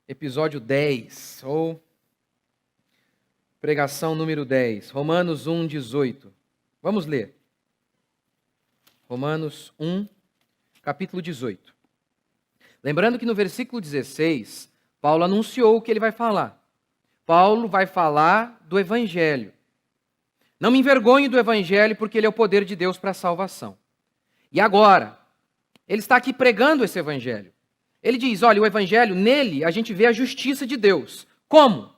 Episódio 10, ou pregação número 10, Romanos 1, 18. Vamos ler. Romanos 1, capítulo 18. Lembrando que no versículo 16, Paulo anunciou o que ele vai falar. Paulo vai falar do Evangelho. Não me envergonhe do Evangelho, porque ele é o poder de Deus para a salvação. E agora, ele está aqui pregando esse Evangelho. Ele diz, olha, o Evangelho, nele a gente vê a justiça de Deus. Como?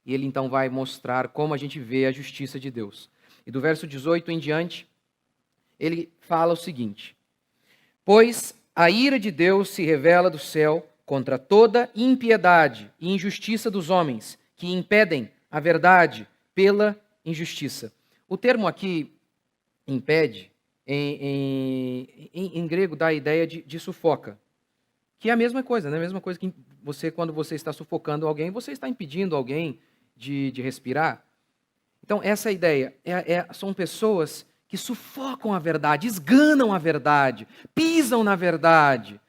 E ele então vai mostrar como a gente vê a justiça de Deus. E do verso 18 em diante, ele fala o seguinte: pois a ira de Deus se revela do céu contra toda impiedade e injustiça dos homens, que impedem a verdade pela injustiça. O termo aqui, impede, em grego dá a ideia de sufoca. Que é a mesma coisa, né? A mesma coisa que você, quando você está sufocando alguém, você está impedindo alguém de respirar. Então, essa ideia são pessoas que sufocam a verdade, esganam a verdade, pisam na verdade.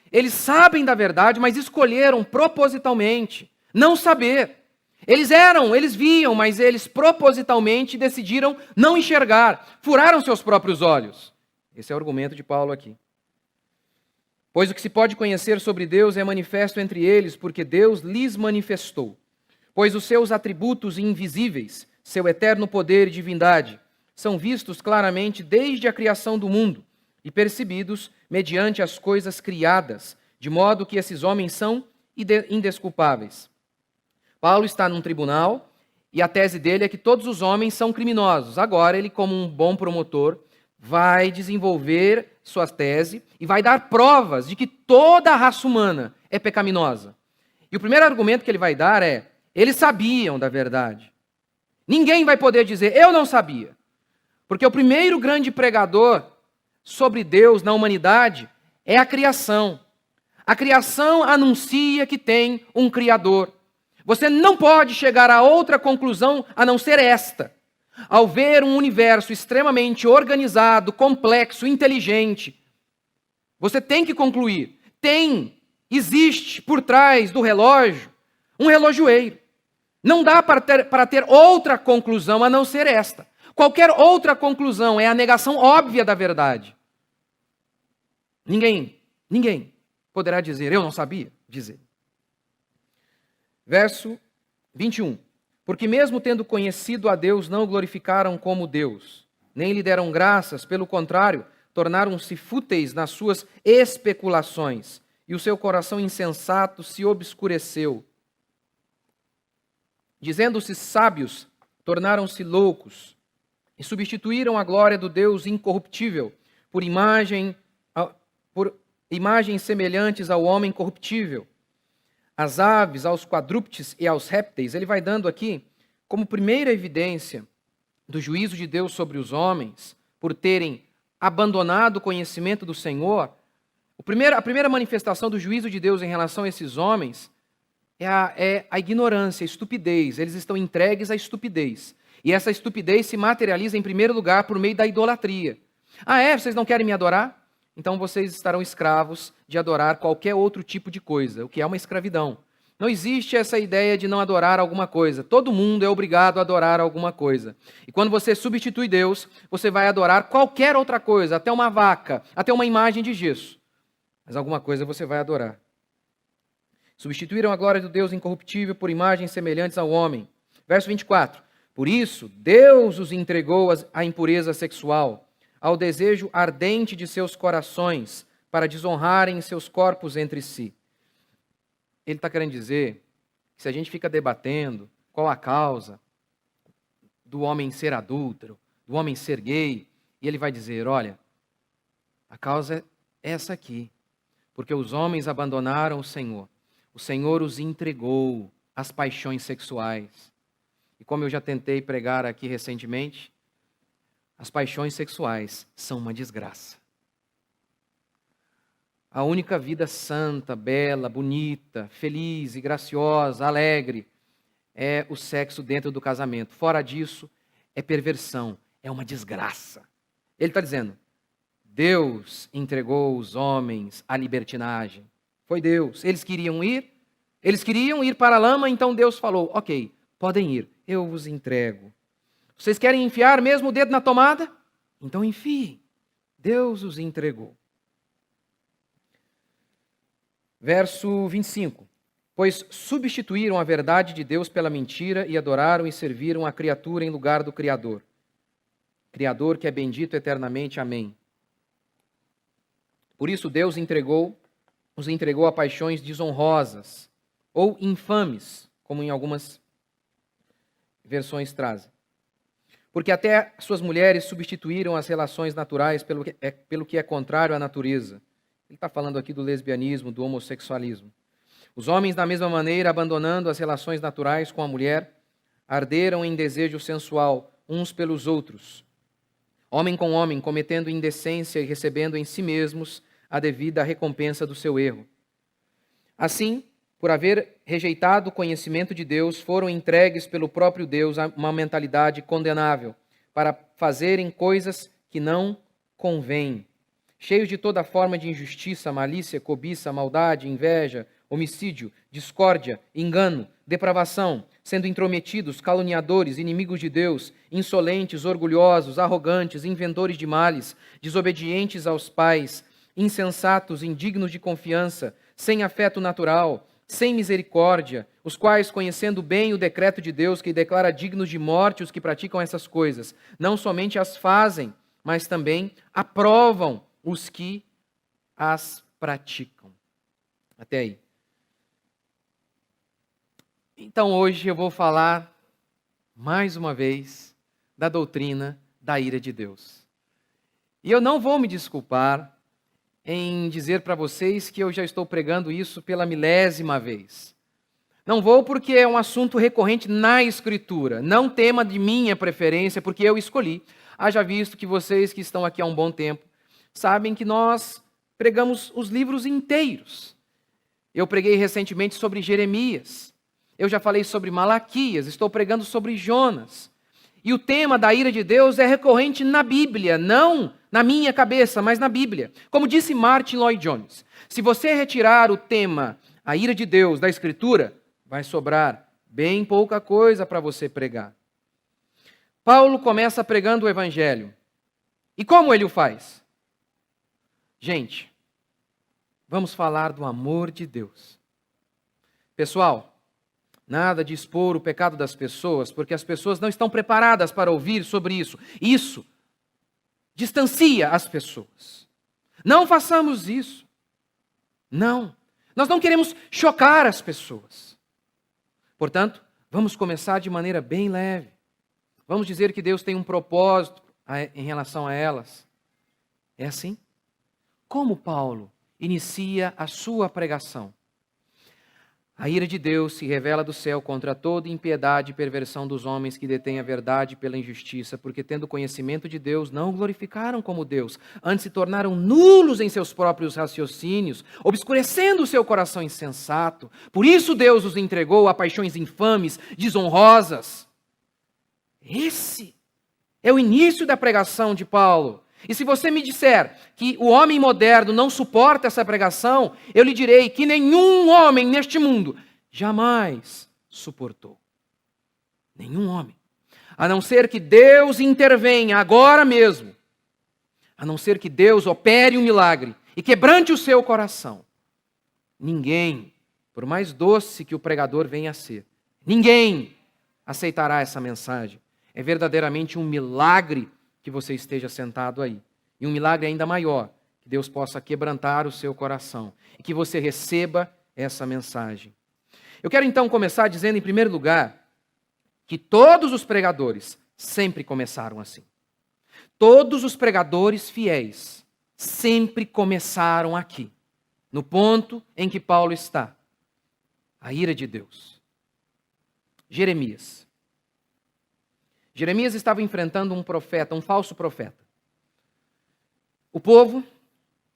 Eles sabem da verdade, mas escolheram propositalmente não saber. Eles viam, mas eles propositalmente decidiram não enxergar, furaram seus próprios olhos. Esse é o argumento de Paulo aqui. Pois o que se pode conhecer sobre Deus é manifesto entre eles, porque Deus lhes manifestou. Pois os seus atributos invisíveis, seu eterno poder e divindade, são vistos claramente desde a criação do mundo e percebidos mediante as coisas criadas, de modo que esses homens são indesculpáveis. Paulo está num tribunal e a tese dele é que todos os homens são criminosos. Agora, ele, como um bom promotor, vai desenvolver sua tese e vai dar provas de que toda a raça humana é pecaminosa. E o primeiro argumento que ele vai dar é: eles sabiam da verdade. Ninguém vai poder dizer, eu não sabia. Porque o primeiro grande pregador sobre Deus na humanidade é a criação. A criação anuncia que tem um Criador. Você não pode chegar a outra conclusão a não ser esta. Ao ver um universo extremamente organizado, complexo, inteligente, você tem que concluir, existe por trás do relógio um relojoeiro. Não dá para ter outra conclusão a não ser esta. Qualquer outra conclusão é a negação óbvia da verdade. Ninguém poderá dizer, eu não sabia dizer. Verso 21. Porque mesmo tendo conhecido a Deus, não o glorificaram como Deus, nem lhe deram graças, pelo contrário, tornaram-se fúteis nas suas especulações, e o seu coração insensato se obscureceu. Dizendo-se sábios, tornaram-se loucos, e substituíram a glória do Deus incorruptível por imagens semelhantes ao homem corruptível. As aves, aos quadrúpedes e aos répteis, ele vai dando aqui como primeira evidência do juízo de Deus sobre os homens, por terem abandonado o conhecimento do Senhor. A primeira manifestação do juízo de Deus em relação a esses homens é a ignorância, a estupidez. Eles estão entregues à estupidez. E essa estupidez se materializa, em primeiro lugar, por meio da idolatria. Vocês não querem me adorar? Então vocês estarão escravos de adorar qualquer outro tipo de coisa, o que é uma escravidão. Não existe essa ideia de não adorar alguma coisa. Todo mundo é obrigado a adorar alguma coisa. E quando você substitui Deus, você vai adorar qualquer outra coisa, até uma vaca, até uma imagem de gesso. Mas alguma coisa você vai adorar. Substituíram a glória do Deus incorruptível por imagens semelhantes ao homem. Verso 24. Por isso, Deus os entregou à impureza sexual, ao desejo ardente de seus corações, para desonrarem seus corpos entre si. Ele está querendo dizer que se a gente fica debatendo qual a causa do homem ser adúltero, do homem ser gay, e ele vai dizer, olha, a causa é essa aqui, porque os homens abandonaram o Senhor os entregou às paixões sexuais. E como eu já tentei pregar aqui recentemente, as paixões sexuais são uma desgraça. A única vida santa, bela, bonita, feliz e graciosa, alegre, é o sexo dentro do casamento. Fora disso, é perversão, é uma desgraça. Ele está dizendo, Deus entregou os homens à libertinagem. Foi Deus. Eles queriam ir para a lama, então Deus falou, ok, podem ir, eu vos entrego. Vocês querem enfiar mesmo o dedo na tomada? Então enfiem. Deus os entregou. Verso 25. Pois substituíram a verdade de Deus pela mentira e adoraram e serviram a criatura em lugar do Criador. Criador que é bendito eternamente. Amém. Por isso Deus os entregou a paixões desonrosas ou infames, como em algumas versões trazem. Porque até suas mulheres substituíram as relações naturais pelo que é contrário à natureza. Ele está falando aqui do lesbianismo, do homossexualismo. Os homens, da mesma maneira, abandonando as relações naturais com a mulher, arderam em desejo sensual uns pelos outros. Homem com homem, cometendo indecência e recebendo em si mesmos a devida recompensa do seu erro. Assim, por haver rejeitado o conhecimento de Deus, foram entregues pelo próprio Deus a uma mentalidade condenável, para fazerem coisas que não convêm. Cheios de toda forma de injustiça, malícia, cobiça, maldade, inveja, homicídio, discórdia, engano, depravação, sendo intrometidos, caluniadores, inimigos de Deus, insolentes, orgulhosos, arrogantes, inventores de males, desobedientes aos pais, insensatos, indignos de confiança, sem afeto natural, sem misericórdia, os quais, conhecendo bem o decreto de Deus que declara dignos de morte os que praticam essas coisas, não somente as fazem, mas também aprovam os que as praticam. Até aí. Então hoje eu vou falar, mais uma vez, da doutrina da ira de Deus. E eu não vou me desculpar em dizer para vocês que eu já estou pregando isso pela 1000ª vez. Não vou porque é um assunto recorrente na Escritura, não tema de minha preferência, porque eu escolhi. Haja visto que vocês que estão aqui há um bom tempo sabem que nós pregamos os livros inteiros. Eu preguei recentemente sobre Jeremias. Eu já falei sobre Malaquias, estou pregando sobre Jonas. E o tema da ira de Deus é recorrente na Bíblia, não na minha cabeça, mas na Bíblia. Como disse Martin Lloyd Jones, se você retirar o tema, a ira de Deus, da Escritura, vai sobrar bem pouca coisa para você pregar. Paulo começa pregando o Evangelho. E como ele o faz? Gente, vamos falar do amor de Deus. Pessoal, nada de expor o pecado das pessoas, porque as pessoas não estão preparadas para ouvir sobre isso. Isso distancia as pessoas. Não façamos isso. Não. Nós não queremos chocar as pessoas. Portanto, vamos começar de maneira bem leve. Vamos dizer que Deus tem um propósito em relação a elas. É assim? Como Paulo inicia a sua pregação? A ira de Deus se revela do céu contra toda impiedade e perversão dos homens que detêm a verdade pela injustiça, porque tendo conhecimento de Deus, não o glorificaram como Deus, antes se tornaram nulos em seus próprios raciocínios, obscurecendo o seu coração insensato. Por isso Deus os entregou a paixões infames, desonrosas. Esse é o início da pregação de Paulo. E se você me disser que o homem moderno não suporta essa pregação, eu lhe direi que nenhum homem neste mundo jamais suportou. Nenhum homem. A não ser que Deus intervenha agora mesmo. A não ser que Deus opere um milagre e quebrante o seu coração. Ninguém, por mais doce que o pregador venha a ser, ninguém aceitará essa mensagem. É verdadeiramente um milagre que você esteja sentado aí. E um milagre ainda maior, que Deus possa quebrantar o seu coração e que você receba essa mensagem. Eu quero então começar dizendo, em primeiro lugar, que todos os pregadores sempre começaram assim. Todos os pregadores fiéis sempre começaram aqui, no ponto em que Paulo está. A ira de Deus. Jeremias. Jeremias estava enfrentando um profeta, um falso profeta. O povo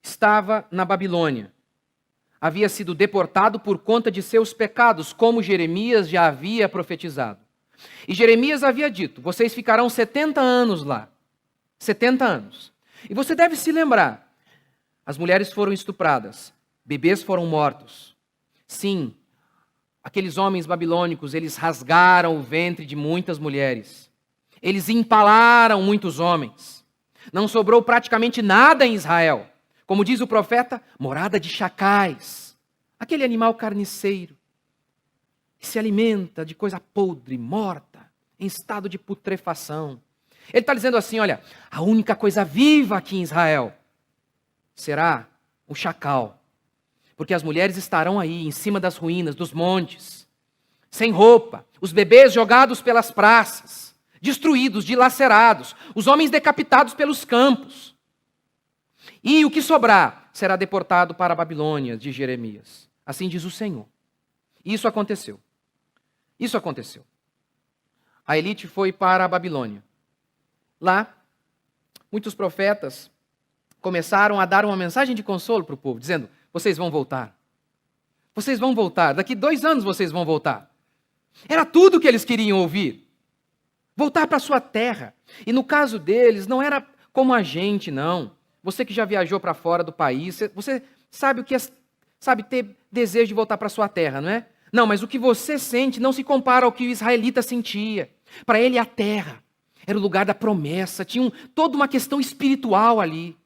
estava na Babilônia. Havia sido deportado por conta de seus pecados, como Jeremias já havia profetizado. E Jeremias havia dito, vocês ficarão 70 anos lá. 70 anos. E você deve se lembrar, as mulheres foram estupradas, bebês foram mortos. Sim, aqueles homens babilônicos, eles rasgaram o ventre de muitas mulheres. Eles empalaram muitos homens. Não sobrou praticamente nada em Israel. Como diz o profeta, morada de chacais. Aquele animal carniceiro que se alimenta de coisa podre, morta, em estado de putrefação. Ele está dizendo assim, olha, a única coisa viva aqui em Israel será o chacal. Porque as mulheres estarão aí, em cima das ruínas, dos montes, sem roupa, os bebês jogados pelas praças, destruídos, dilacerados, os homens decapitados pelos campos. E o que sobrar será deportado para a Babilônia, de Jeremias. Assim diz o Senhor. Isso aconteceu. Isso aconteceu. A elite foi para a Babilônia. Lá, muitos profetas começaram a dar uma mensagem de consolo para o povo, dizendo, vocês vão voltar. Vocês vão voltar. Daqui 2 anos vocês vão voltar. Era tudo o que eles queriam ouvir. Voltar para a sua terra. E no caso deles, não era como a gente, não. Você que já viajou para fora do país, você sabe o que é, sabe ter desejo de voltar para a sua terra, não é? Não, mas o que você sente não se compara ao que o israelita sentia. Para ele, a terra era o lugar da promessa. Tinha toda uma questão espiritual ali.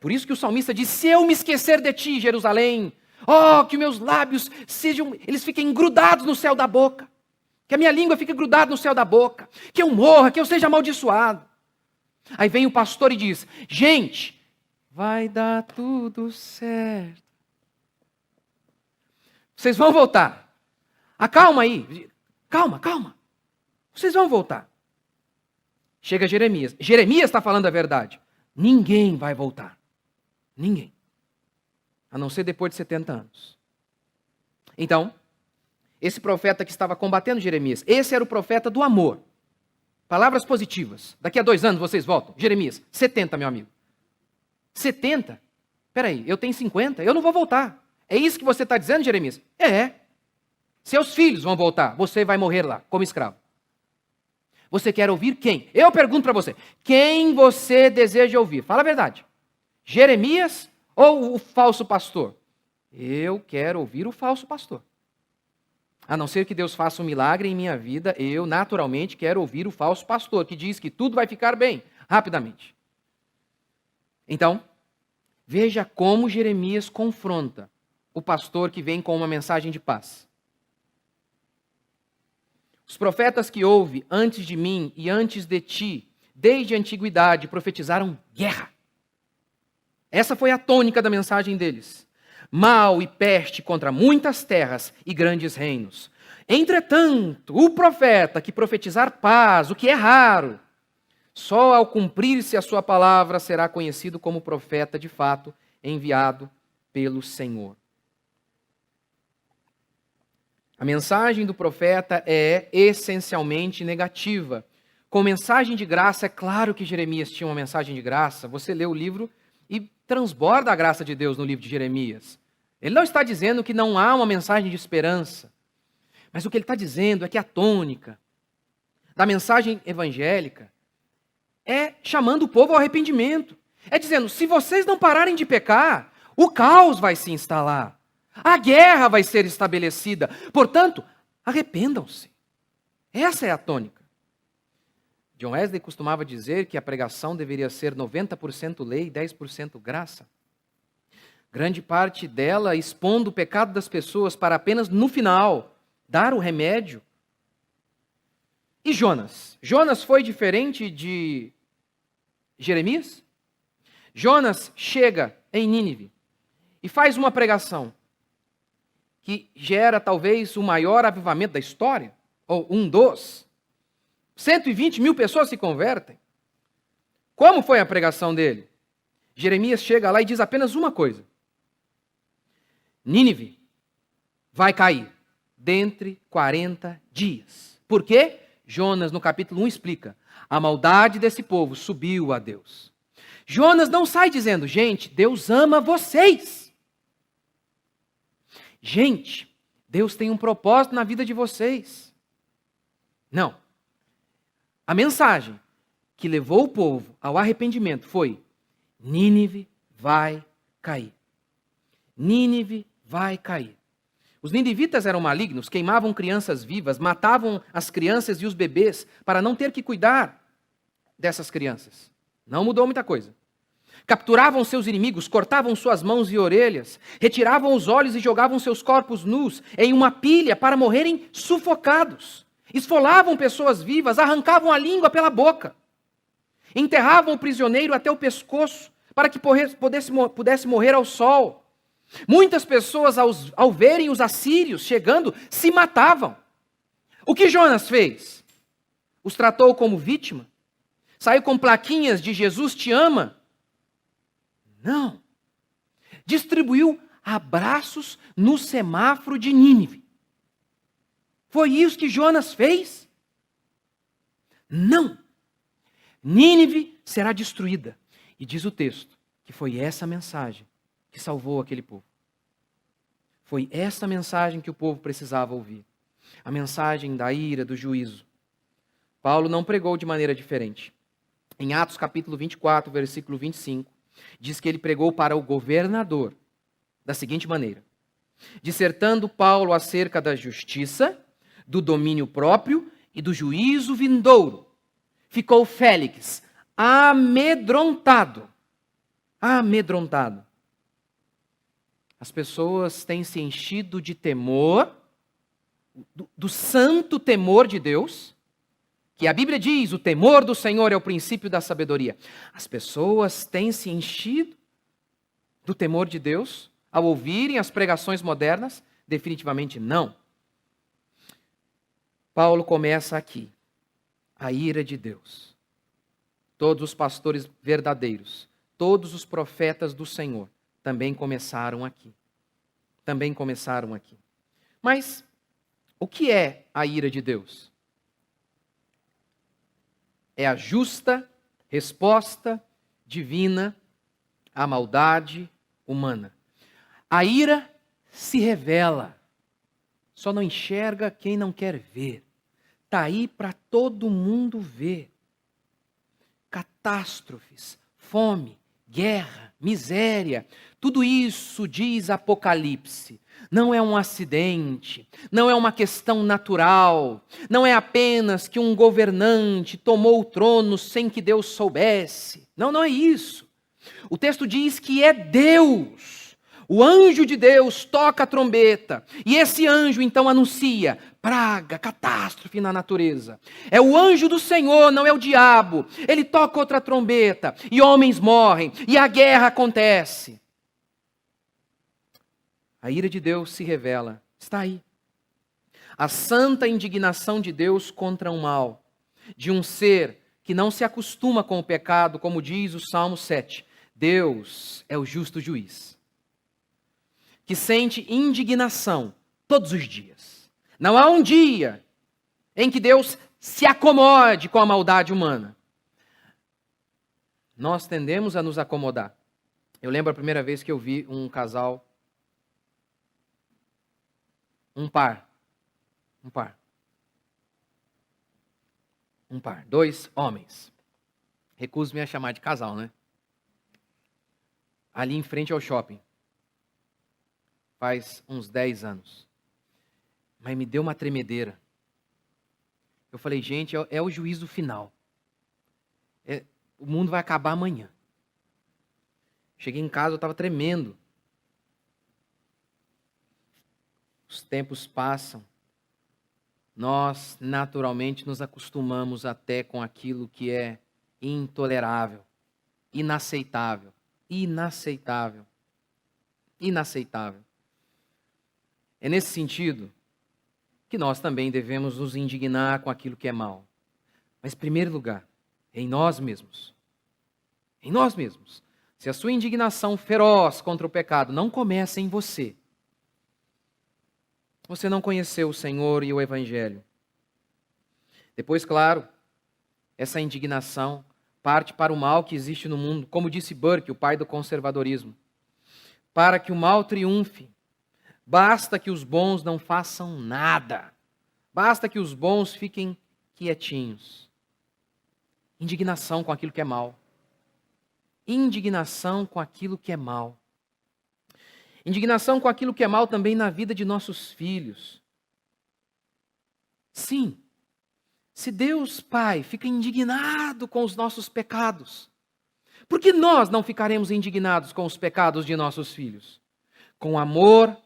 Por isso que o salmista diz, se eu me esquecer de ti, Jerusalém, oh, que meus lábios eles fiquem grudados no céu da boca. Que a minha língua fique grudada no céu da boca. Que eu morra, que eu seja amaldiçoado. Aí vem o pastor e diz, gente, vai dar tudo certo. Vocês vão voltar. Acalma aí. Calma, calma. Vocês vão voltar. Chega Jeremias. Jeremias está falando a verdade. Ninguém vai voltar. Ninguém. A não ser depois de 70 anos. Então, esse profeta que estava combatendo Jeremias, esse era o profeta do amor. Palavras positivas. Daqui a 2 anos vocês voltam. Jeremias, 70, meu amigo. 70? Peraí, eu tenho 50, eu não vou voltar. É isso que você está dizendo, Jeremias? É. Seus filhos vão voltar, você vai morrer lá, como escravo. Você quer ouvir quem? Eu pergunto para você, quem você deseja ouvir? Fala a verdade. Jeremias ou o falso pastor? Eu quero ouvir o falso pastor. A não ser que Deus faça um milagre em minha vida, eu naturalmente quero ouvir o falso pastor, que diz que tudo vai ficar bem, rapidamente. Então, veja como Jeremias confronta o pastor que vem com uma mensagem de paz. Os profetas que houve antes de mim e antes de ti, desde a antiguidade, profetizaram guerra. Essa foi a tônica da mensagem deles. Mal e peste contra muitas terras e grandes reinos. Entretanto, o profeta que profetizar paz, o que é raro, só ao cumprir-se a sua palavra será conhecido como profeta de fato, enviado pelo Senhor. A mensagem do profeta é essencialmente negativa. Com mensagem de graça, é claro que Jeremias tinha uma mensagem de graça. Você lê o livro e transborda a graça de Deus no livro de Jeremias. Ele não está dizendo que não há uma mensagem de esperança. Mas o que ele está dizendo é que a tônica da mensagem evangélica é chamando o povo ao arrependimento. É dizendo, se vocês não pararem de pecar, o caos vai se instalar. A guerra vai ser estabelecida. Portanto, arrependam-se. Essa é a tônica. John Wesley costumava dizer que a pregação deveria ser 90% lei e 10% graça. Grande parte dela expondo o pecado das pessoas para apenas, no final, dar o remédio. E Jonas? Jonas foi diferente de Jeremias? Jonas chega em Nínive e faz uma pregação que gera talvez o maior avivamento da história, ou um dos. 120 mil pessoas se convertem. Como foi a pregação dele? Jeremias chega lá e diz apenas uma coisa. Nínive vai cair dentre 40 dias. Por quê? Jonas, no capítulo 1, explica. A maldade desse povo subiu a Deus. Jonas não sai dizendo, gente, Deus ama vocês. Gente, Deus tem um propósito na vida de vocês. Não. A mensagem que levou o povo ao arrependimento foi: Nínive vai cair. Nínive vai cair. Os ninivitas eram malignos, queimavam crianças vivas, matavam as crianças e os bebês para não ter que cuidar dessas crianças. Não mudou muita coisa. Capturavam seus inimigos, cortavam suas mãos e orelhas, retiravam os olhos e jogavam seus corpos nus em uma pilha para morrerem sufocados. Esfolavam pessoas vivas, arrancavam a língua pela boca. Enterravam o prisioneiro até o pescoço para que pudesse morrer ao sol. Muitas pessoas, ao verem os assírios chegando, se matavam. O que Jonas fez? Os tratou como vítima? Saiu com plaquinhas de Jesus te ama? Não. Distribuiu abraços no semáforo de Nínive. Foi isso que Jonas fez? Não. Nínive será destruída. E diz o texto que foi essa mensagem que salvou aquele povo. Foi essa mensagem que o povo precisava ouvir. A mensagem da ira, do juízo. Paulo não pregou de maneira diferente. Em Atos capítulo 24, versículo 25, diz que ele pregou para o governador da seguinte maneira: dissertando Paulo acerca da justiça, do domínio próprio e do juízo vindouro, ficou Félix amedrontado. Amedrontado. As pessoas têm se enchido de temor, do santo temor de Deus, que a Bíblia diz, o temor do Senhor é o princípio da sabedoria. As pessoas têm se enchido do temor de Deus ao ouvirem as pregações modernas? Definitivamente não. Paulo começa aqui, a ira de Deus. Todos os pastores verdadeiros, todos os profetas do Senhor, também começaram aqui. Também começaram aqui. Mas o que é a ira de Deus? É a justa resposta divina à maldade humana. A ira se revela. Só não enxerga quem não quer ver. Está aí para todo mundo ver. Catástrofes, fome, guerra, miséria, tudo isso, diz Apocalipse, não é um acidente, não é uma questão natural, não é apenas que um governante tomou o trono sem que Deus soubesse. Não é isso. O texto diz que é Deus, o anjo de Deus toca a trombeta, e esse anjo então anuncia praga, catástrofe na natureza. É o anjo do Senhor, não é o diabo. Ele toca outra trombeta, e homens morrem, e a guerra acontece. A ira de Deus se revela, está aí. A santa indignação de Deus contra o mal, de um ser que não se acostuma com o pecado, como diz o Salmo 7. Deus é o justo juiz, que sente indignação todos os dias. Não há um dia em que Deus se acomode com a maldade humana. Nós tendemos a nos acomodar. Eu lembro a primeira vez que eu vi um casal, um par, dois homens. Recuso-me a chamar de casal, né? Ali em frente ao shopping. Faz uns 10 anos. Mas me deu uma tremedeira. Eu falei, gente, é o juízo final. O mundo vai acabar amanhã. Cheguei em casa, eu estava tremendo. Os tempos passam. Nós, naturalmente, nos acostumamos até com aquilo que é intolerável, inaceitável. Inaceitável. Inaceitável. É nesse sentido que nós também devemos nos indignar com aquilo que é mal. Mas, em primeiro lugar, em nós mesmos. Em nós mesmos. Se a sua indignação feroz contra o pecado não começa em você, você não conheceu o Senhor e o Evangelho. Depois, claro, essa indignação parte para o mal que existe no mundo, como disse Burke, o pai do conservadorismo. Para que o mal triunfe, basta que os bons não façam nada. Basta que os bons fiquem quietinhos. Indignação com aquilo que é mal. Indignação com aquilo que é mal. Indignação com aquilo que é mal também na vida de nossos filhos. Sim, se Deus Pai fica indignado com os nossos pecados, por que nós não ficaremos indignados com os pecados de nossos filhos? Com amor,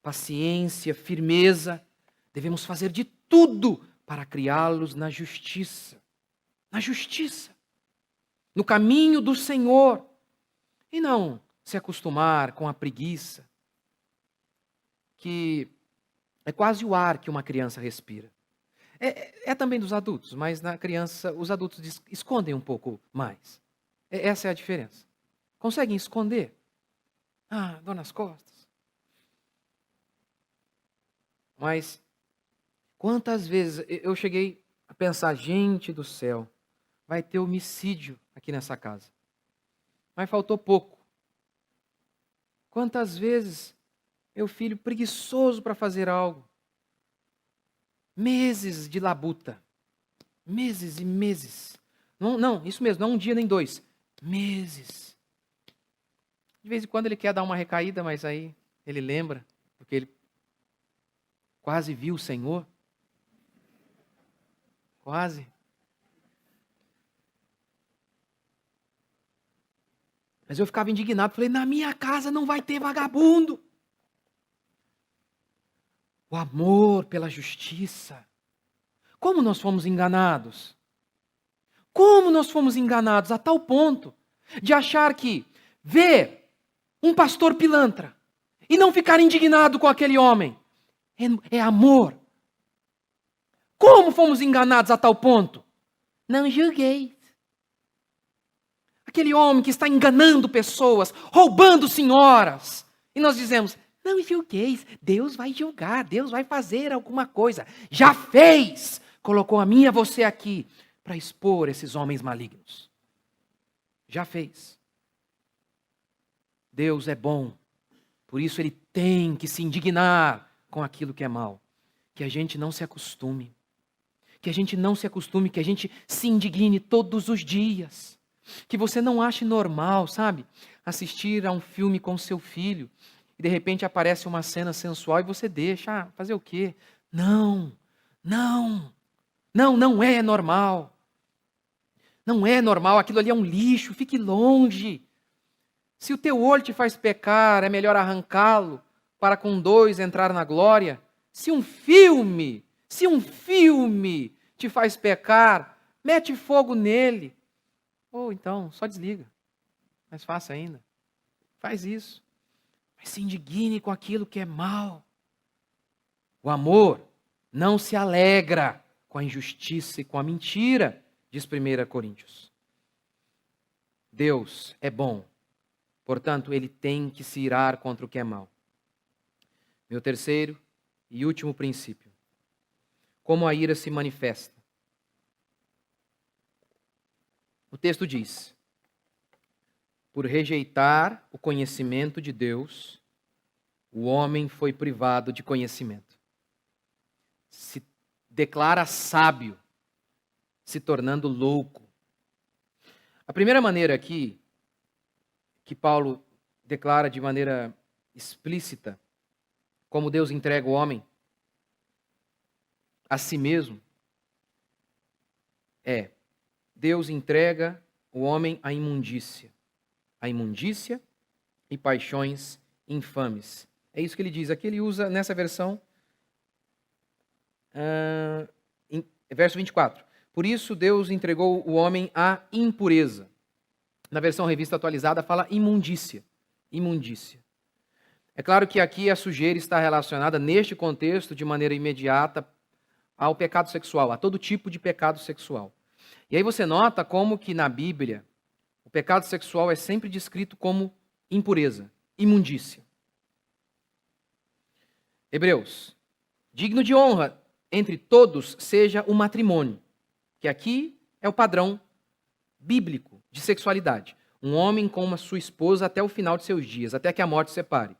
paciência, firmeza, devemos fazer de tudo para criá-los na justiça. Na justiça. No caminho do Senhor. E não se acostumar com a preguiça, que é quase o ar que uma criança respira. É também dos adultos, mas na criança os adultos escondem um pouco mais. Essa é a diferença. Conseguem esconder. Ah, dor nas costas. Mas quantas vezes eu cheguei a pensar, gente do céu, vai ter homicídio aqui nessa casa. Mas faltou pouco. Quantas vezes meu filho preguiçoso para fazer algo. Meses de labuta. Meses e meses. Não, isso mesmo, não um dia nem dois. Meses. De vez em quando ele quer dar uma recaída, mas aí ele lembra, porque ele quase viu o Senhor. Quase. Mas eu ficava indignado, falei, na minha casa não vai ter vagabundo. O amor pela justiça. Como nós fomos enganados? Como nós fomos enganados a tal ponto de achar que ver um pastor pilantra e não ficar indignado com aquele homem é amor. Como fomos enganados a tal ponto? Não julgueis. Aquele homem que está enganando pessoas, roubando senhoras. E nós dizemos, não julgueis, Deus vai julgar, Deus vai fazer alguma coisa. Já fez! Colocou a mim e a você aqui para expor esses homens malignos. Já fez. Deus é bom, por isso Ele tem que se indignar com aquilo que é mal. Que a gente não se acostume. Que a gente não se acostume, que a gente se indigne todos os dias. Que você não ache normal, sabe? Assistir a um filme com seu filho e de repente aparece uma cena sensual e você deixa. Fazer o quê? Não é normal. Não é normal, aquilo ali é um lixo, fique longe. Se o teu olho te faz pecar, é melhor arrancá-lo para com dois entrar na glória. Se um filme te faz pecar, mete fogo nele. Ou então, só desliga. Mais fácil ainda. Faz isso. Mas se indigne com aquilo que é mal. O amor não se alegra com a injustiça e com a mentira, diz 1 Coríntios. Deus é bom. Portanto, Ele tem que se irar contra o que é mal. Meu terceiro e último princípio. Como a ira se manifesta. O texto diz, por rejeitar o conhecimento de Deus, o homem foi privado de conhecimento. Se declara sábio, se tornando louco. A primeira maneira aqui, que Paulo declara de maneira explícita, como Deus entrega o homem a si mesmo, Deus entrega o homem à imundícia e paixões infames. É isso que ele diz. Aqui ele usa, nessa versão, verso 24. Por isso Deus entregou o homem à impureza. Na versão revista atualizada fala imundícia. É claro que aqui a sujeira está relacionada, neste contexto, de maneira imediata, ao pecado sexual, a todo tipo de pecado sexual. E aí você nota como que na Bíblia o pecado sexual é sempre descrito como impureza, imundícia. Hebreus, digno de honra entre todos seja o matrimônio, que aqui é o padrão bíblico de sexualidade. Um homem com uma sua esposa até o final de seus dias, até que a morte separe.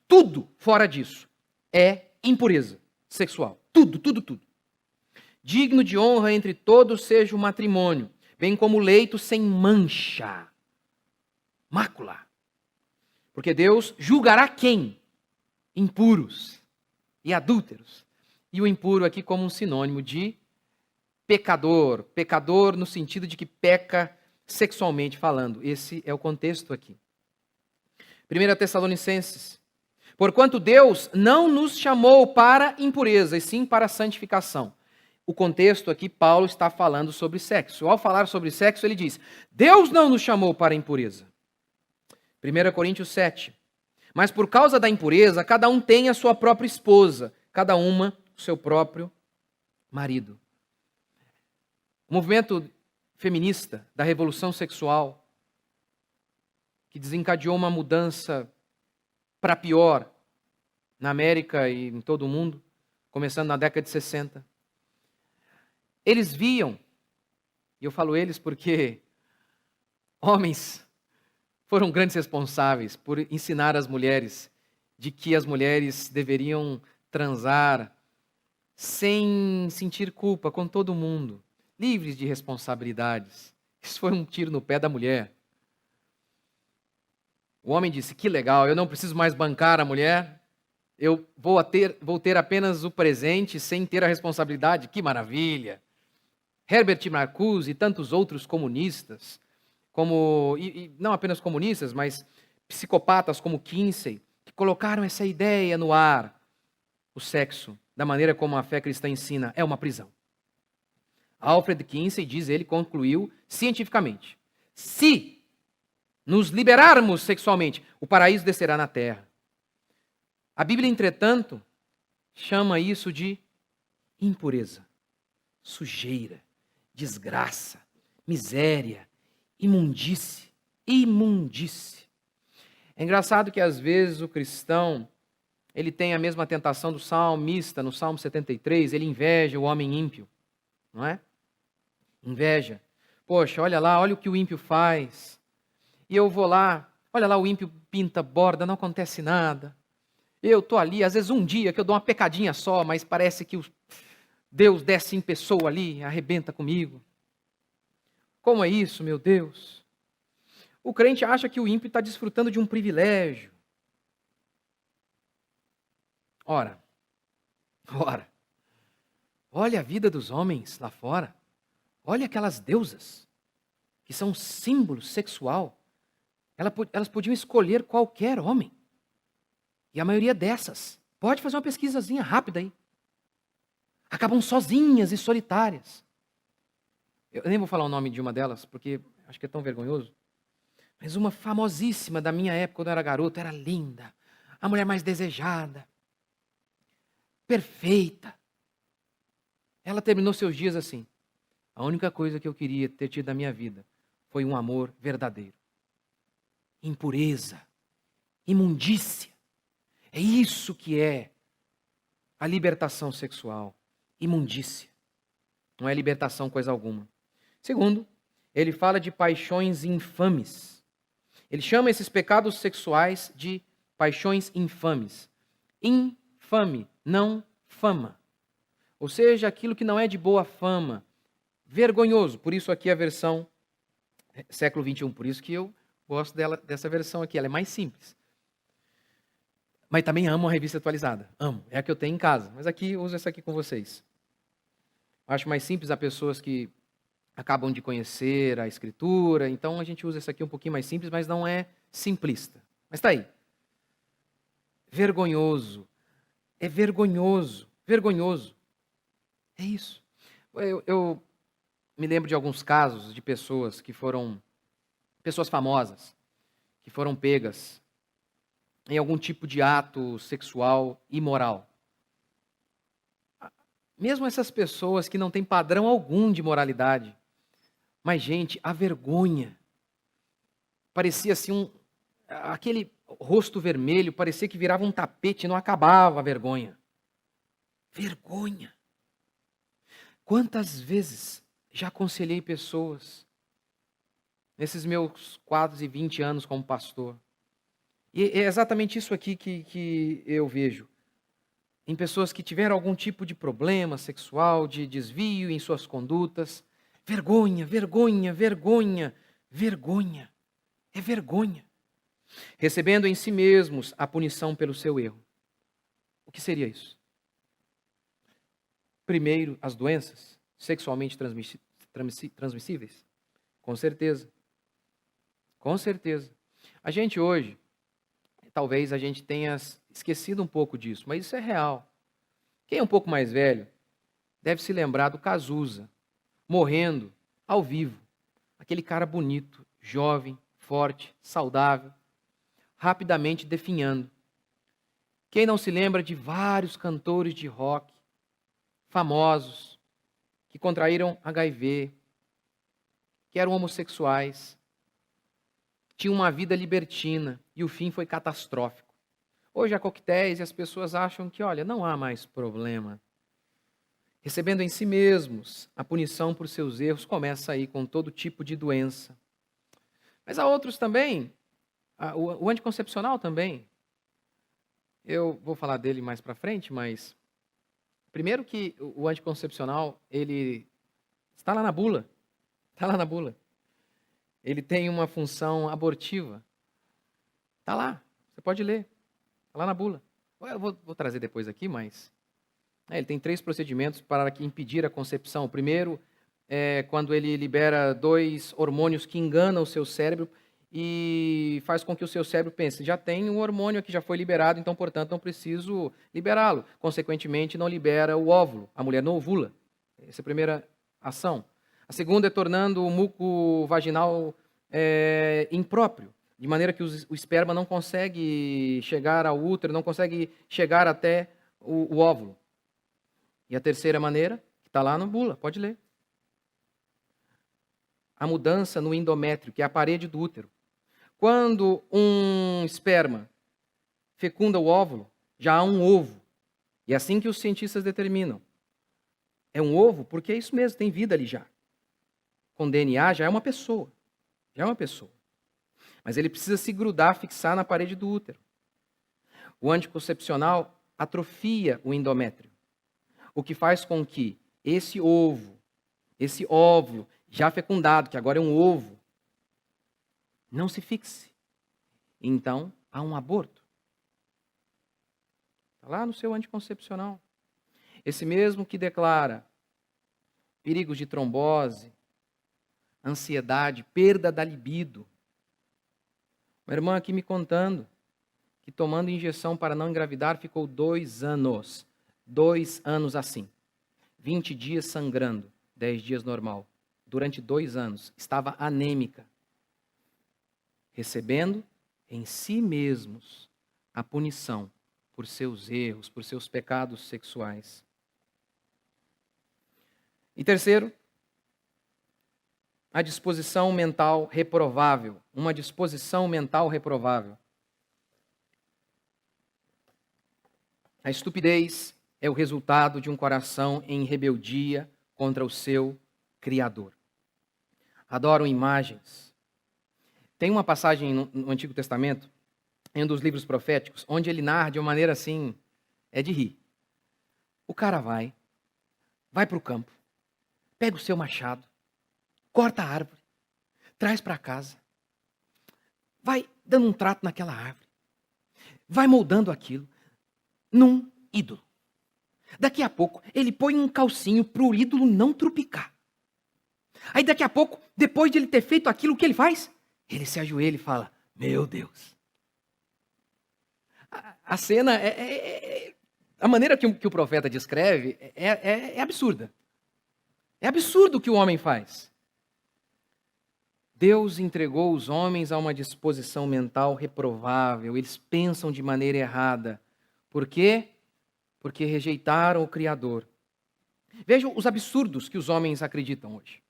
Tudo fora disso é impureza sexual. Tudo. Digno de honra entre todos seja o matrimônio, bem como o leito sem mancha, mácula. Porque Deus julgará quem? Impuros e adúlteros. E o impuro aqui como um sinônimo de pecador. Pecador no sentido de que peca sexualmente falando. Esse é o contexto aqui. 1 Tessalonicenses. Porquanto Deus não nos chamou para impureza, e sim para santificação. O contexto aqui, Paulo está falando sobre sexo. Ao falar sobre sexo, ele diz, Deus não nos chamou para impureza. 1 Coríntios 7. Mas por causa da impureza, cada um tem a sua própria esposa, cada uma o seu próprio marido. O movimento feminista da revolução sexual, que desencadeou uma mudança para pior na América e em todo o mundo, começando na década de 60. Eles viam, e eu falo eles porque homens foram grandes responsáveis por ensinar as mulheres de que as mulheres deveriam transar sem sentir culpa com todo mundo, livres de responsabilidades. Isso foi um tiro no pé da mulher. O homem disse, que legal, eu não preciso mais bancar a mulher, eu vou ter apenas o presente sem ter a responsabilidade, que maravilha. Herbert Marcuse e tantos outros comunistas, e não apenas comunistas, mas psicopatas como Kinsey, que colocaram essa ideia no ar. O sexo, da maneira como a fé cristã ensina, é uma prisão. Alfred Kinsey, diz ele, concluiu cientificamente, se nos liberarmos sexualmente, o paraíso descerá na terra. A Bíblia, entretanto, chama isso de impureza, sujeira, desgraça, miséria, imundície. É engraçado que às vezes o cristão, ele tem a mesma tentação do salmista, no Salmo 73, ele inveja o homem ímpio, não é? Inveja. Poxa, olha lá, olha o que o ímpio faz. E eu vou lá, olha lá, o ímpio pinta borda, não acontece nada. Eu estou ali, às vezes um dia que eu dou uma pecadinha só, mas parece que Deus desce em pessoa ali, arrebenta comigo. Como é isso, meu Deus? O crente acha que o ímpio está desfrutando de um privilégio. Ora, olha a vida dos homens lá fora. Olha aquelas deusas, que são símbolo sexual. Elas podiam escolher qualquer homem. E a maioria dessas, pode fazer uma pesquisazinha rápida aí. Acabam sozinhas e solitárias. Eu nem vou falar o nome de uma delas, porque acho que é tão vergonhoso. Mas uma famosíssima da minha época, quando eu era garoto, era linda. A mulher mais desejada. Perfeita. Ela terminou seus dias assim. A única coisa que eu queria ter tido na minha vida foi um amor verdadeiro. Impureza. Imundícia. É isso que é a libertação sexual. Imundícia. Não é libertação coisa alguma. Segundo, ele fala de paixões infames. Ele chama esses pecados sexuais de paixões infames. Infame, não fama. Ou seja, aquilo que não é de boa fama. Vergonhoso. Por isso aqui a versão século XXI. Por isso que eu gosto dessa versão aqui. Ela é mais simples. Mas também amo a revista atualizada. Amo. É a que eu tenho em casa. Mas aqui eu uso essa aqui com vocês. Acho mais simples a pessoas que acabam de conhecer a Escritura. Então a gente usa essa aqui um pouquinho mais simples, mas não é simplista. Mas está aí. Vergonhoso. É vergonhoso. Vergonhoso. É isso. Eu me lembro de alguns casos de pessoas que foram, pessoas famosas, que foram pegas em algum tipo de ato sexual imoral. Mesmo essas pessoas que não têm padrão algum de moralidade. Mas, gente, a vergonha. Parecia assim, aquele rosto vermelho, parecia que virava um tapete e não acabava a vergonha. Vergonha. Quantas vezes já aconselhei pessoas nesses meus quase 20 anos como pastor. E é exatamente isso aqui que eu vejo. Em pessoas que tiveram algum tipo de problema sexual, de desvio em suas condutas. Vergonha, vergonha, vergonha, vergonha. É vergonha. recebendo em si mesmos a punição pelo seu erro. O que seria isso? Primeiro, as doenças sexualmente transmissíveis? Com certeza. Com certeza. A gente hoje, talvez a gente tenha esquecido um pouco disso, mas isso é real. Quem é um pouco mais velho deve se lembrar do Cazuza, morrendo ao vivo. Aquele cara bonito, jovem, forte, saudável, rapidamente definhando. Quem não se lembra de vários cantores de rock famosos que contraíram HIV, que eram homossexuais, tinham uma vida libertina e o fim foi catastrófico. Hoje há coquetéis e as pessoas acham que, olha, não há mais problema. Recebendo em si mesmos a punição por seus erros, começa aí com todo tipo de doença. Mas há outros também, o anticoncepcional também. Eu vou falar dele mais para frente, mas primeiro que o anticoncepcional, ele está lá na bula. Está lá na bula. Ele tem uma função abortiva. Está lá, você pode ler. Está lá na bula. Eu vou trazer depois aqui, mas ele tem 3 procedimentos para impedir a concepção. O primeiro é quando ele libera 2 hormônios que enganam o seu cérebro e faz com que o seu cérebro pense, já tem um hormônio aqui, já foi liberado, então, portanto, não preciso liberá-lo. Consequentemente, não libera o óvulo, a mulher não ovula. Essa é a primeira ação. A segunda é tornando o muco vaginal impróprio, de maneira que o esperma não consegue chegar ao útero, não consegue chegar até o óvulo. E a terceira maneira, que está lá no bula, pode ler. A mudança no endométrio, que é a parede do útero. Quando um esperma fecunda o óvulo, já há um ovo. E é assim que os cientistas determinam. É um ovo porque é isso mesmo, tem vida ali já. Com DNA já é uma pessoa. Já é uma pessoa. Mas ele precisa se grudar, fixar na parede do útero. O anticoncepcional atrofia o endométrio. O que faz com que esse ovo, esse óvulo já fecundado, que agora é um ovo, não se fixe. Então, há um aborto. Está lá no seu anticoncepcional. Esse mesmo que declara perigos de trombose, ansiedade, perda da libido. Uma irmã aqui me contando que tomando injeção para não engravidar ficou 2 anos. 2 anos assim. 20 dias sangrando, 10 dias normal. Durante 2 anos. Estava anêmica. Recebendo em si mesmos a punição por seus erros, por seus pecados sexuais. E terceiro, a disposição mental reprovável. Uma disposição mental reprovável. A estupidez é o resultado de um coração em rebeldia contra o seu Criador. Adoram imagens. Tem uma passagem no Antigo Testamento, em um dos livros proféticos, onde ele narra de uma maneira assim, é de rir. O cara vai para o campo, pega o seu machado, corta a árvore, traz para casa, vai dando um trato naquela árvore, vai moldando aquilo num ídolo. Daqui a pouco, ele põe um calcinho para o ídolo não trupicar. Aí daqui a pouco, depois de ele ter feito aquilo, o que ele faz? Ele se ajoelha e fala, meu Deus. A cena, a maneira que o profeta descreve é absurda. É absurdo o que o homem faz. Deus entregou os homens a uma disposição mental reprovável. Eles pensam de maneira errada. Por quê? Porque rejeitaram o Criador. Vejam os absurdos que os homens acreditam hoje.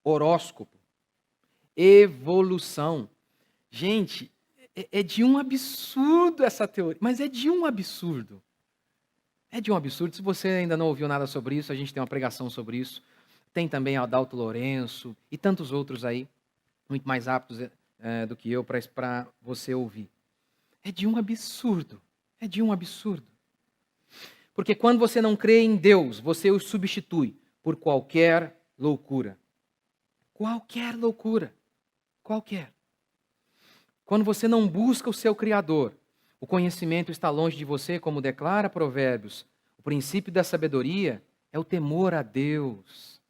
Horóscopo. Evolução. Gente, é de um absurdo essa teoria, mas é de um absurdo. É de um absurdo. Se você ainda não ouviu nada sobre isso, a gente tem uma pregação sobre isso. Tem também Adalto Lourenço e tantos outros aí, muito mais aptos do que eu para você ouvir. É de um absurdo. É de um absurdo. Porque quando você não crê em Deus, você o substitui por qualquer loucura. Qualquer loucura. Qualquer. Quando você não busca o seu Criador, o conhecimento está longe de você, como declara Provérbios. O princípio da sabedoria é o temor a Deus.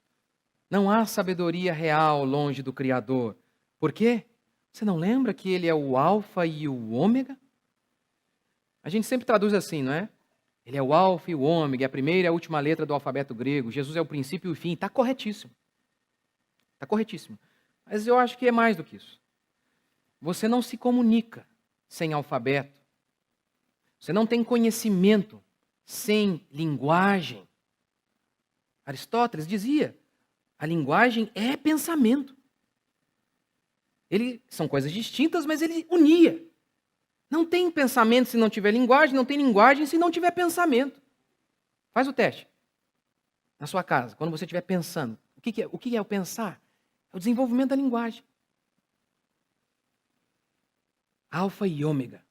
Não há sabedoria real longe do Criador. Por quê? Você não lembra que Ele é o Alfa e o Ômega? A gente sempre traduz assim, não é? Ele é o Alfa e o Ômega, a primeira e a última letra do alfabeto grego. Jesus é o princípio e o fim. Está corretíssimo. Está corretíssimo. Mas eu acho que é mais do que isso. Você não se comunica sem alfabeto. Você não tem conhecimento sem linguagem. Aristóteles dizia, a linguagem é pensamento. São coisas distintas, mas ele unia. Não tem pensamento se não tiver linguagem, não tem linguagem se não tiver pensamento. Faz o teste. Na sua casa, quando você estiver pensando. O que é o pensar? É o desenvolvimento da linguagem. Alfa e ômega.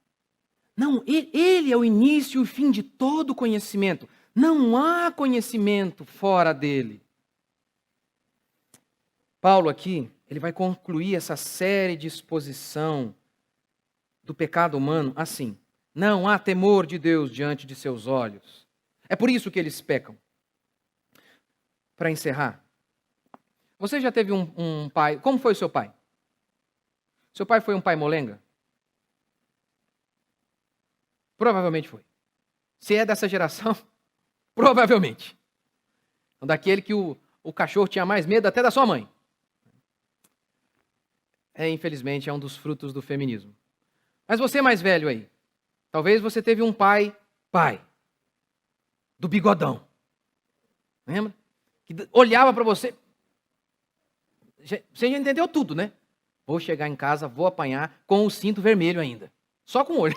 Não, ele é o início e o fim de todo conhecimento. Não há conhecimento fora dele. Paulo aqui, ele vai concluir essa série de exposição do pecado humano assim. Não há temor de Deus diante de seus olhos. É por isso que eles pecam. Para encerrar, você já teve um pai... Como foi o seu pai? Seu pai foi um pai molenga? Provavelmente foi. Se é dessa geração, provavelmente. Daquele que o cachorro tinha mais medo até da sua mãe. Infelizmente, é um dos frutos do feminismo. Mas você mais velho aí, talvez você teve um pai, do bigodão. Lembra? Que olhava para você. Você já entendeu tudo, né? Vou chegar em casa, vou apanhar com o cinto vermelho ainda. Só com o olho.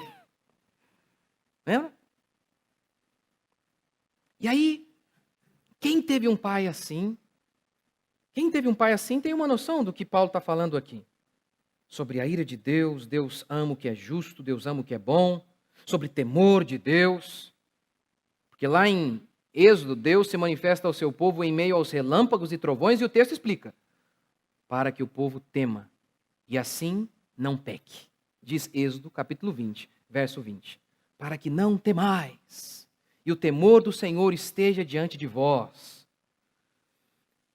Lembra? E aí, quem teve um pai assim? Quem teve um pai assim tem uma noção do que Paulo está falando aqui. Sobre a ira de Deus, Deus ama o que é justo, Deus ama o que é bom. Sobre temor de Deus. Porque lá em Êxodo, Deus se manifesta ao seu povo em meio aos relâmpagos e trovões, e o texto explica. Para que o povo tema, e assim não peque. Diz Êxodo, capítulo 20, verso 20. Para que não temais, e o temor do Senhor esteja diante de vós.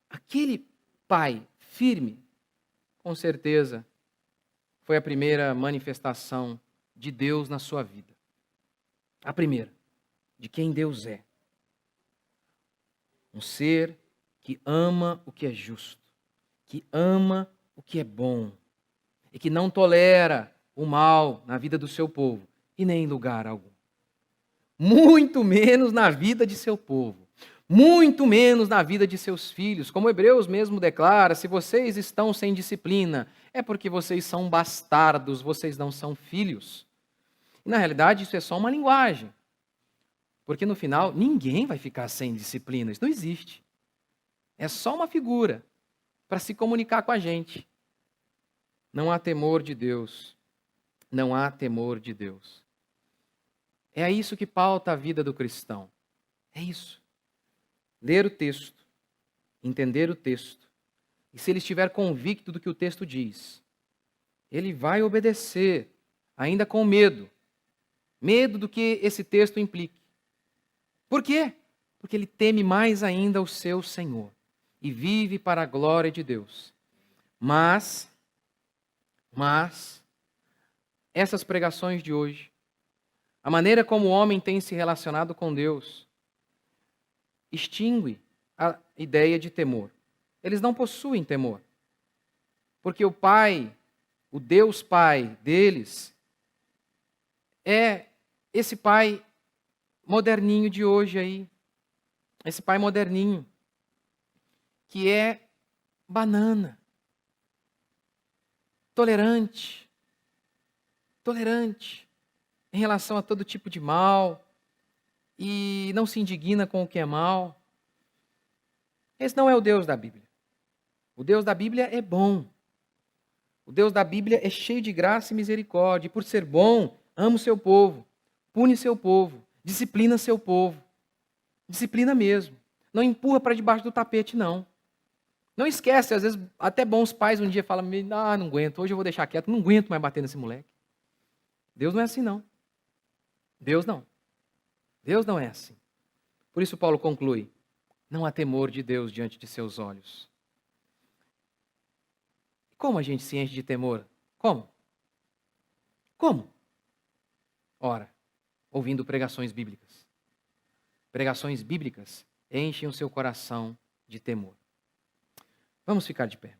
Aquele pai firme, com certeza, foi a primeira manifestação de Deus na sua vida. A primeira, de quem Deus é. Um ser que ama o que é justo, que ama o que é bom, e que não tolera o mal na vida do seu povo, e nem em lugar algum. Muito menos na vida de seu povo. Muito menos na vida de seus filhos. Como Hebreus mesmo declara, se vocês estão sem disciplina, é porque vocês são bastardos, vocês não são filhos. E na realidade isso é só uma linguagem. Porque no final ninguém vai ficar sem disciplina, isso não existe. É só uma figura para se comunicar com a gente. Não há temor de Deus. Não há temor de Deus. É isso que pauta a vida do cristão. É isso. Ler o texto, entender o texto, e se ele estiver convicto do que o texto diz, ele vai obedecer, ainda com medo. Medo do que esse texto implique. Por quê? Porque ele teme mais ainda o seu Senhor e vive para a glória de Deus. Mas essas pregações de hoje, a maneira como o homem tem se relacionado com Deus, extingue a ideia de temor. Eles não possuem temor. Porque o Pai, o Deus Pai deles, é esse Pai moderninho de hoje aí. Esse Pai moderninho, que é banana. Tolerante em relação a todo tipo de mal e não se indigna com o que é mal. Esse não é o Deus da Bíblia. O Deus da Bíblia é bom. O Deus da Bíblia é cheio de graça e misericórdia. E por ser bom, ama o seu povo, pune seu povo, disciplina seu povo. Disciplina mesmo. Não empurra para debaixo do tapete, não. Não esquece, às vezes até bons pais um dia falam, não aguento, hoje eu vou deixar quieto, não aguento mais bater nesse moleque. Deus não é assim não. Deus não. Deus não é assim. Por isso Paulo conclui, não há temor de Deus diante de seus olhos. Como a gente se enche de temor? Como? Como? Ora, ouvindo pregações bíblicas. Pregações bíblicas enchem o seu coração de temor. Vamos ficar de pé.